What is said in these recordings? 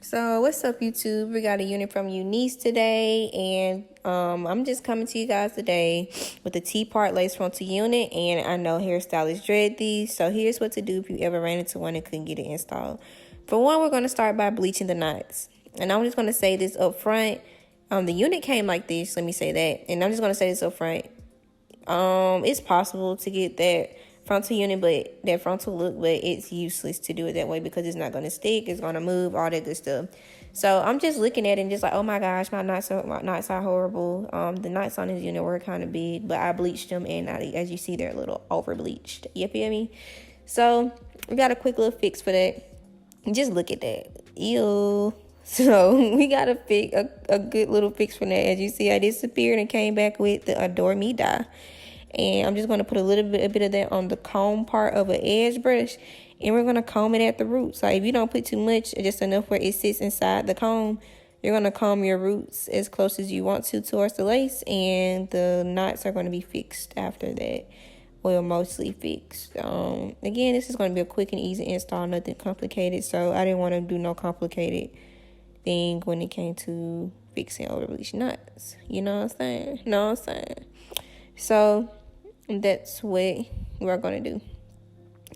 So what's up, YouTube? We got a unit from Unice today, and I'm just coming to you guys today with a T-part lace frontal unit. And I know hairstylists dread these, so here's what to do if you ever ran into one and couldn't get it installed. For one, we're going to start by bleaching the knots, and I'm just going to say this up front. The unit came like this. Let me say that, and I'm just going to say this up front. It's possible to get that frontal unit, but that frontal look, but it's useless to do it that way because it's not going to stick, it's going to move, all that good stuff. So I'm just looking at it and just like, oh my gosh, my knots are horrible. The knots on this unit were kind of big, but I bleached them, and as you see, they're a little over bleached. You feel me? So we got a quick little fix for that. Just look at that. Ew. So we got a good little fix for that. As you see, I disappeared and came back with the Adore Me dye. And I'm just going to put a bit of that on the comb part of an edge brush. And we're going to comb it at the roots. Like if you don't put too much, just enough where it sits inside the comb, you're going to comb your roots as close as you want to towards the lace. And the knots are going to be fixed after that. Well, mostly fixed. Again, this is going to be a quick and easy install, nothing complicated. So I didn't want to do no complicated thing when it came to fixing over bleached knots. You know what I'm saying? So that's what we're going to do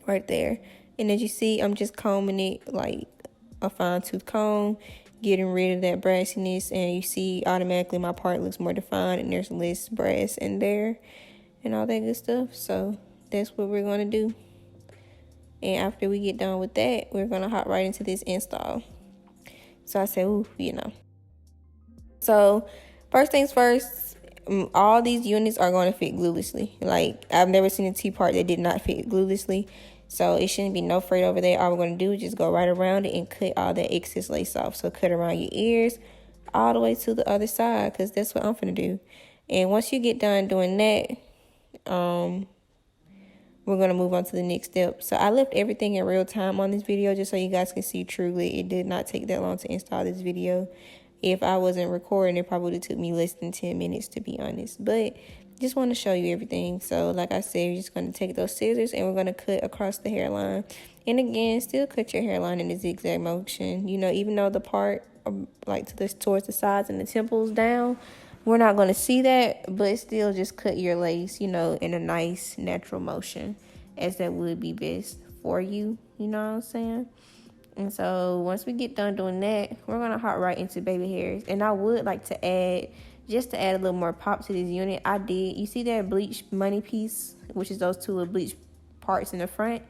right there. And as you see, I'm just combing it like a fine tooth comb, getting rid of that brassiness. And you see automatically my part looks more defined and there's less brass in there and all that good stuff. So that's what we're going to do. And after we get done with that, we're going to hop right into this install. So I said, ooh, you know. So first things first, all these units are going to fit gluelessly. Like, I've never seen a T-part that did not fit gluelessly. So it shouldn't be no freight over there. All we're going to do is just go right around it and cut all that excess lace off. So cut around your ears all the way to the other side, because that's what I'm going to do. And once you get done doing that, we're going to move on to the next step. So I left everything in real time on this video just so you guys can see truly. It did not take that long to install this video. If I wasn't recording, it probably would have took me less than 10 minutes, to be honest. But just want to show you everything. So like I said, you're just going to take those scissors and we're going to cut across the hairline. And again, still cut your hairline in a zigzag motion. You know, even though the part like towards the sides and the temples down, we're not going to see that, but still just cut your lace, you know, in a nice natural motion, as that would be best for you. You know what I'm saying? And so once we get done doing that, we're going to hop right into baby hairs. And I would like to add, just to add a little more pop to this unit, you see that bleached money piece, which is those two little bleached parts in the front?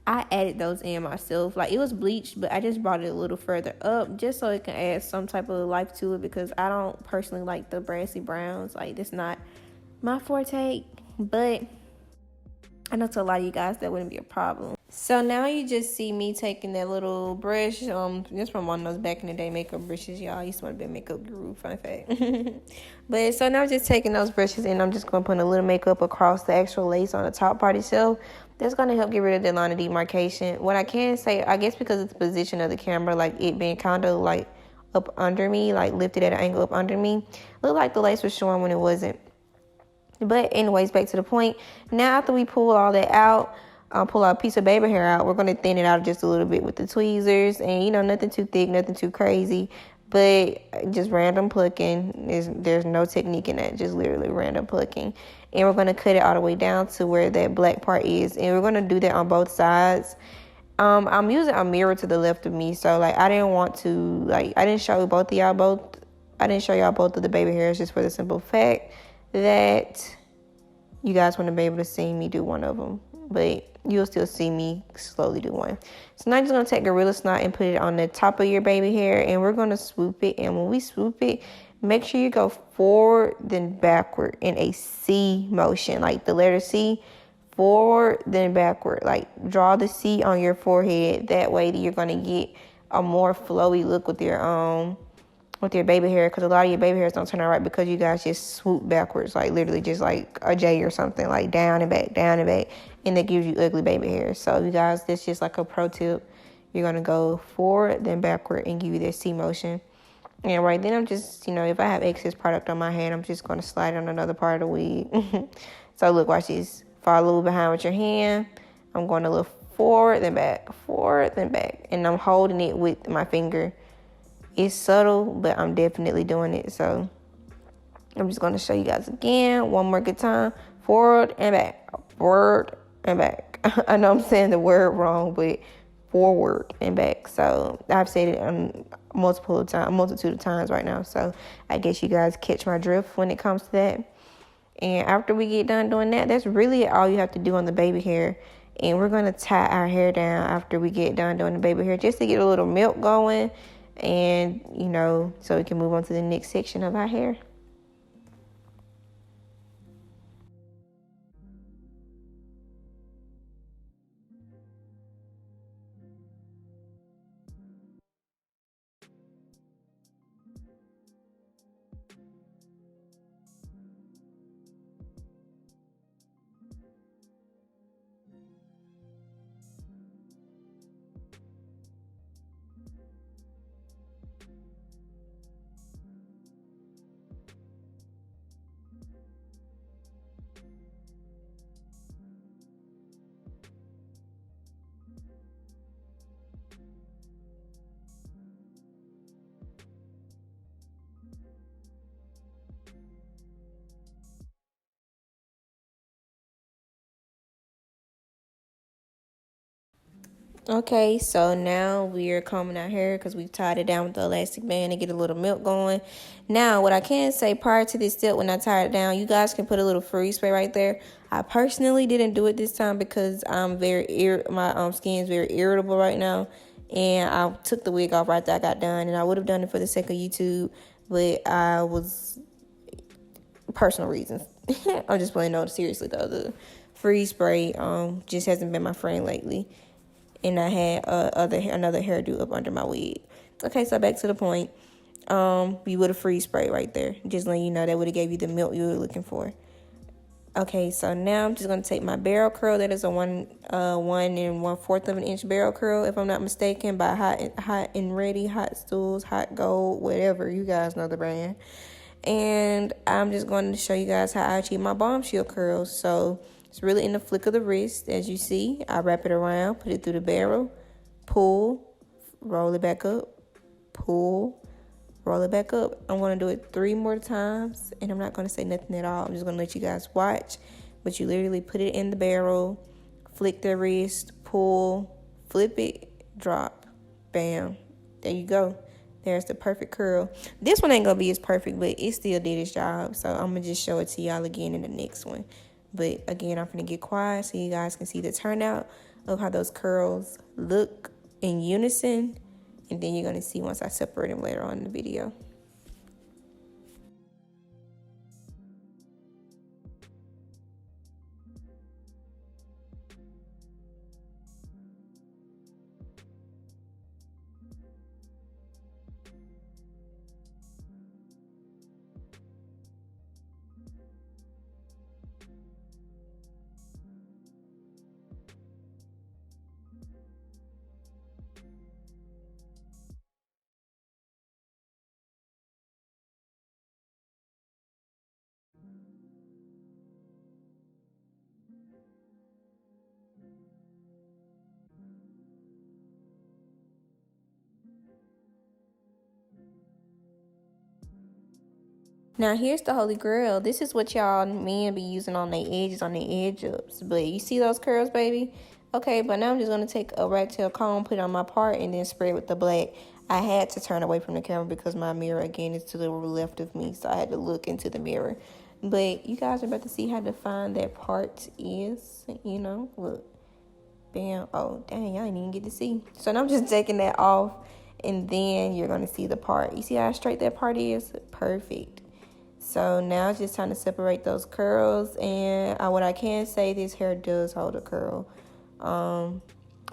I added those in myself. Like, it was bleached, but I just brought it a little further up just so it can add some type of life to it, because I don't personally like the brassy browns. Like, that's not my forte, but I know to a lot of you guys that wouldn't be a problem. So now you just see me taking that little brush, just from one of those back in the day makeup brushes, y'all. I used to want to be a makeup guru, fun fact. But so now I'm just taking those brushes and I'm just going to put a little makeup across the actual lace on the top part itself. That's going to help get rid of the line of demarcation. What I can say, I guess because of the position of the camera, like it being kind of like up under me, like lifted at an angle up under me, looked like the lace was showing when it wasn't. But anyways, back to the point. Now after we pull all that out, pull out a piece of baby hair out, we're going to thin it out just a little bit with the tweezers. And, you know, nothing too thick, nothing too crazy, but just random plucking. There's no technique in that, just literally random plucking. And we're going to cut it all the way down to where that black part is. And we're going to do that on both sides. I'm using a mirror to the left of me, so, like, I didn't want to, like, I didn't show y'all both of the baby hairs, just for the simple fact that you guys want to be able to see me do one of them, but you'll still see me slowly do one. So now I'm just going to take Gorilla Snot and put it on the top of your baby hair, and we're going to swoop it. And when we swoop it, make sure you go forward then backward in a C motion, like the letter C, forward then backward. Like, draw the C on your forehead. That way that you're going to get a more flowy look with your baby hair, because a lot of your baby hairs don't turn out right because you guys just swoop backwards, like literally just like a J or something, like down and back, and that gives you ugly baby hair. So you guys, that's just like a pro tip. You're going to go forward then backward and give you that C motion. And right then I'm just, you know, if I have excess product on my hand, I'm just going to slide on another part of the wig. So look, watch this. Follow behind with your hand. I'm going to look forward then back, and I'm holding it with my finger It's subtle, but I'm definitely doing it. So I'm just going to show you guys again one more good time. Forward and back. Forward and back. I know I'm saying the word wrong, but forward and back. So I've said it a multitude of times right now. So I guess you guys catch my drift when it comes to that. And after we get done doing that, that's really all you have to do on the baby hair. And we're going to tie our hair down after we get done doing the baby hair, just to get a little milk going. And, so we can move on to the next section of our hair. Okay, so now we are combing our hair because we've tied it down with the elastic band to get a little milk going. Now, what I can say prior to this step, when I tied it down, you guys can put a little freeze spray right there. I personally didn't do it this time because I'm my skin is very irritable right now, and I took the wig off right after I got done, and I would have done it for the sake of YouTube, but I was personal reasons. I'm just playing. No, seriously though, the freeze spray just hasn't been my friend lately. And I had another hairdo up under my wig. Okay, so back to the point. You would have freeze spray right there. Just letting you know that would have gave you the milk you were looking for. Okay, so now I'm just gonna take my barrel curl. That is a 1 1/4 of an inch barrel curl, if I'm not mistaken, by Hot and Ready, Hot Stools, Hot Gold, whatever. You guys know the brand. And I'm just going to show you guys how I achieve my bombshell curls. So it's really in the flick of the wrist. As you see, I wrap it around, put it through the barrel, pull, roll it back up, pull, roll it back up. I'm going to do it 3 more times, and I'm not going to say nothing at all. I'm just going to let you guys watch. But you literally put it in the barrel, flick the wrist, pull, flip it, drop, bam. There you go. There's the perfect curl. This one ain't going to be as perfect, but it still did its job. So I'm going to just show it to y'all again in the next one. But again, I'm going to get quiet so you guys can see the turnout of how those curls look in unison. And then you're going to see once I separate them later on in the video. Now here's the holy grail. This is what y'all men be using on their edges, on their edge ups. But you see those curls, baby? Okay, but now I'm just going to take a rat tail comb, put it on my part, and then spray it with the black. I had to turn away from the camera because my mirror, again, is to the left of me. So I had to look into the mirror. But you guys are about to see how defined that part is. Look. Bam. Oh, dang, I didn't even get to see. So now I'm just taking that off. And then you're going to see the part. You see how straight that part is? Perfect. So now it's just time to separate those curls. And what I can say, this hair does hold a curl.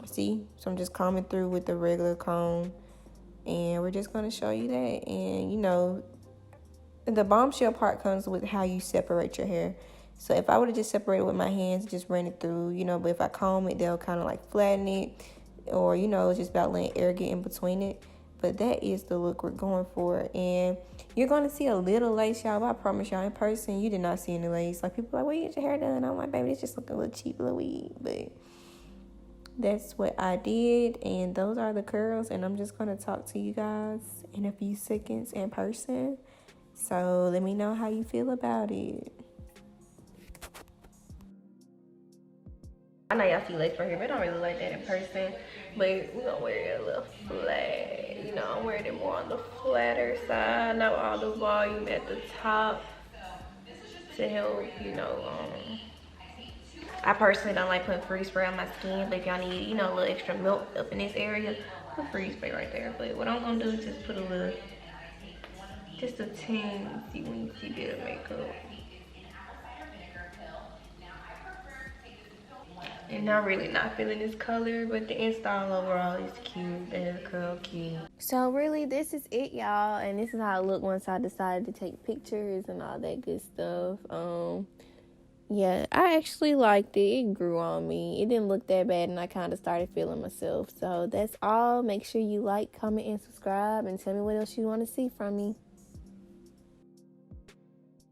See? So I'm just combing through with the regular comb. And we're just going to show you that. And, the bombshell part comes with how you separate your hair. So if I would have just separated with my hands, just ran it through, but if I comb it, they'll kind of like flatten it. Or, just about letting air get in between it. But that is the look we're going for. And you're going to see a little lace, y'all. But I promise y'all, in person, you did not see any lace. Like, people are like, where you get your hair done? I'm like, baby, it's just like a little cheap little wig. But that's what I did, and those are the curls, and I'm just going to talk to you guys in a few seconds in person. So let me know how you feel about it. I know y'all see lace right here, but I don't really like that in person. But we're gonna wear it a little flat. You know, I'm wearing it more on the flatter side, not all the volume at the top to help, you know, I personally don't like putting freeze spray on my skin, but if y'all need, you know, a little extra milk up in this area, put freeze spray right there. But what I'm gonna do is just put a little, just a teensy bit of makeup. And I'm really not feeling this color, but the install overall is cute. The hair curl cute. So really, this is it, y'all. And this is how it looked once I decided to take pictures and all that good stuff. Yeah, I actually liked it. It grew on me. It didn't look that bad, and I kind of started feeling myself. So that's all. Make sure you like, comment, and subscribe, and tell me what else you want to see from me.